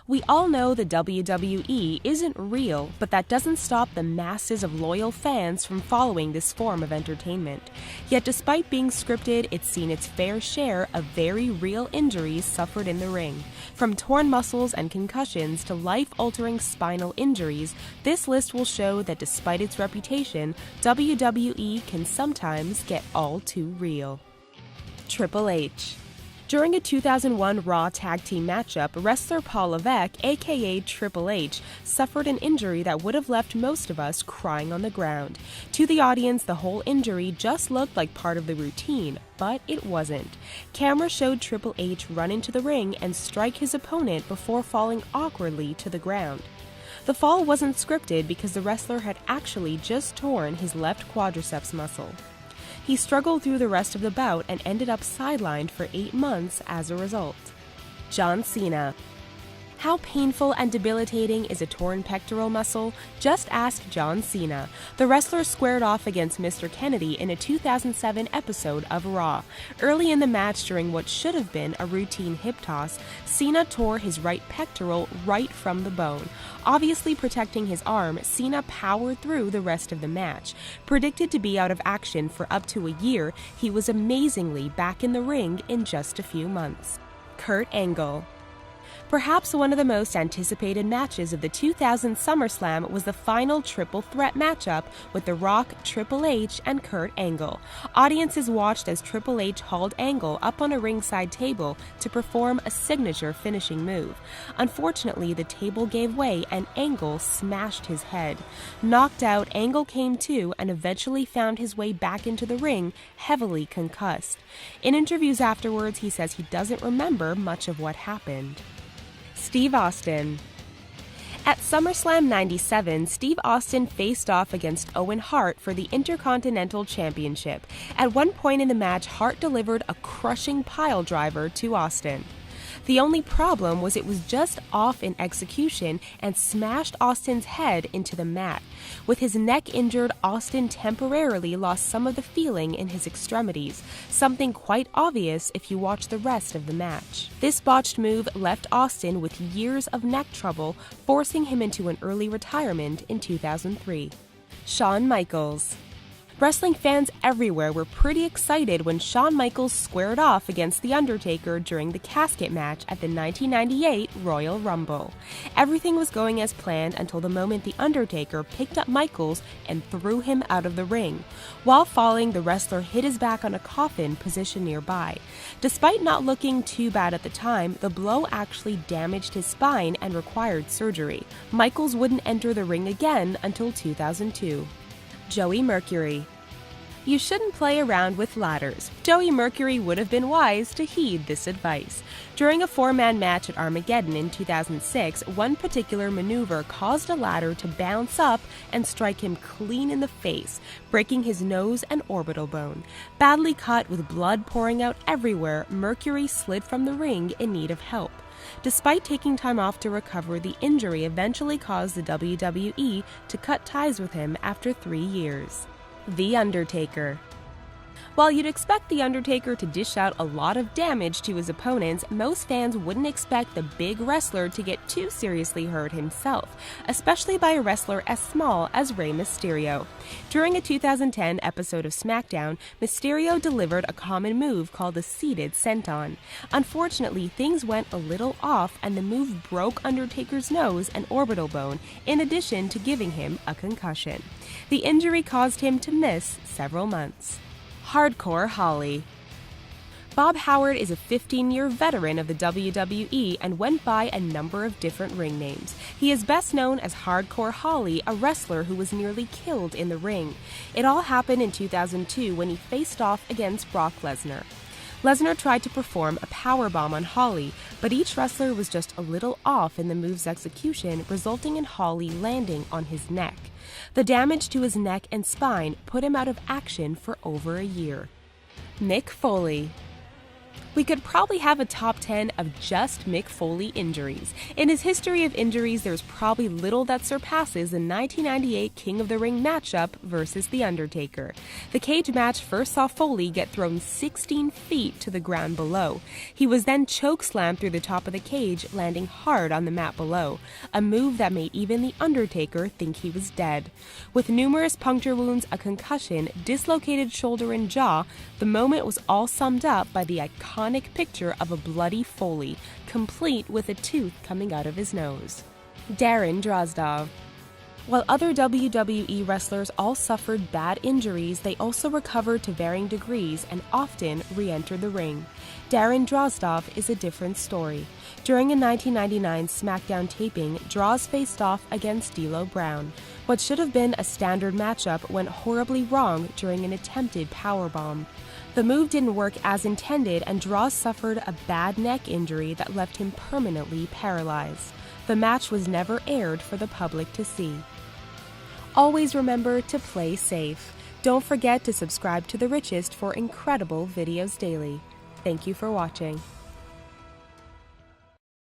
We all know the WWE isn't real, but that doesn't stop the masses of loyal fans from following this form of entertainment. Yet despite being scripted, it's seen its fair share of very real injuries suffered in the ring. From torn muscles and concussions to life-altering spinal injuries, this list will show that despite its reputation, WWE can sometimes get all too real. Triple H. During a 2001 Raw Tag Team matchup, wrestler Paul Levesque, aka Triple H, suffered an injury that would have left most of us crying on the ground. To the audience, the whole injury just looked like part of the routine, but it wasn't. Camera showed Triple H run into the ring and strike his opponent before falling awkwardly to the ground. The fall wasn't scripted because the wrestler had actually just torn his left quadriceps muscle. He struggled through the rest of the bout and ended up sidelined for 8 months as a result. John Cena. How painful and debilitating is a torn pectoral muscle? Just ask John Cena. The wrestler squared off against Mr. Kennedy in a 2007 episode of Raw. Early in the match, during what should have been a routine hip toss, Cena tore his right pectoral right from the bone. Obviously protecting his arm, Cena powered through the rest of the match. Predicted to be out of action for up to a year, he was amazingly back in the ring in just a few months. Kurt Angle. Perhaps one of the most anticipated matches of the 2000 SummerSlam was the final triple threat matchup with The Rock, Triple H, and Kurt Angle. Audiences watched as Triple H hauled Angle up on a ringside table to perform a signature finishing move. Unfortunately, the table gave way and Angle smashed his head. Knocked out, Angle came to and eventually found his way back into the ring, heavily concussed. In interviews afterwards, he says he doesn't remember much of what happened. Steve Austin. At SummerSlam 97, Steve Austin faced off against Owen Hart for the Intercontinental Championship. At one point in the match, Hart delivered a crushing pile driver to Austin. The only problem was it was just off in execution and smashed Austin's head into the mat. With his neck injured, Austin temporarily lost some of the feeling in his extremities, something quite obvious if you watch the rest of the match. This botched move left Austin with years of neck trouble, forcing him into an early retirement in 2003. Shawn Michaels. Wrestling fans everywhere were pretty excited when Shawn Michaels squared off against The Undertaker during the casket match at the 1998 Royal Rumble. Everything was going as planned until the moment The Undertaker picked up Michaels and threw him out of the ring. While falling, the wrestler hit his back on a coffin positioned nearby. Despite not looking too bad at the time, the blow actually damaged his spine and required surgery. Michaels wouldn't enter the ring again until 2002. Joey Mercury. You shouldn't play around with ladders. Joey Mercury would have been wise to heed this advice. During a 4-man match at Armageddon in 2006, one particular maneuver caused a ladder to bounce up and strike him clean in the face, breaking his nose and orbital bone. Badly cut with blood pouring out everywhere, Mercury slid from the ring in need of help. Despite taking time off to recover, the injury eventually caused the WWE to cut ties with him after 3 years. The Undertaker. While you'd expect The Undertaker to dish out a lot of damage to his opponents, most fans wouldn't expect the big wrestler to get too seriously hurt himself, especially by a wrestler as small as Rey Mysterio. During a 2010 episode of SmackDown, Mysterio delivered a common move called the seated senton. Unfortunately, things went a little off and the move broke Undertaker's nose and orbital bone, in addition to giving him a concussion. The injury caused him to miss several months. Hardcore Holly. Bob Howard is a 15-year veteran of the WWE and went by a number of different ring names. He is best known as Hardcore Holly, a wrestler who was nearly killed in the ring. It all happened in 2002 when he faced off against Brock Lesnar. Lesnar tried to perform a powerbomb on Holly, but each wrestler was just a little off in the move's execution, resulting in Holly landing on his neck. The damage to his neck and spine put him out of action for over a year. Mick Foley. We could probably have a top 10 of just Mick Foley injuries. In his history of injuries, there's probably little that surpasses the 1998 King of the Ring matchup versus The Undertaker. The cage match first saw Foley get thrown 16 feet to the ground below. He was then chokeslammed through the top of the cage, landing hard on the mat below, a move that made even The Undertaker think he was dead. With numerous puncture wounds, a concussion, dislocated shoulder and jaw, the moment was all summed up by the iconic picture of a bloody Foley, complete with a tooth coming out of his nose. Darren Drozdov. While other WWE wrestlers all suffered bad injuries, they also recovered to varying degrees and often re-entered the ring. Darren Drozdov is a different story. During a 1999 SmackDown taping, Droz faced off against D'Lo Brown. What should have been a standard matchup went horribly wrong during an attempted powerbomb. The move didn't work as intended, and Droz suffered a bad neck injury that left him permanently paralyzed. The match was never aired for the public to see. Always remember to play safe. Don't forget to subscribe to The Richest for incredible videos daily. Thank you for watching.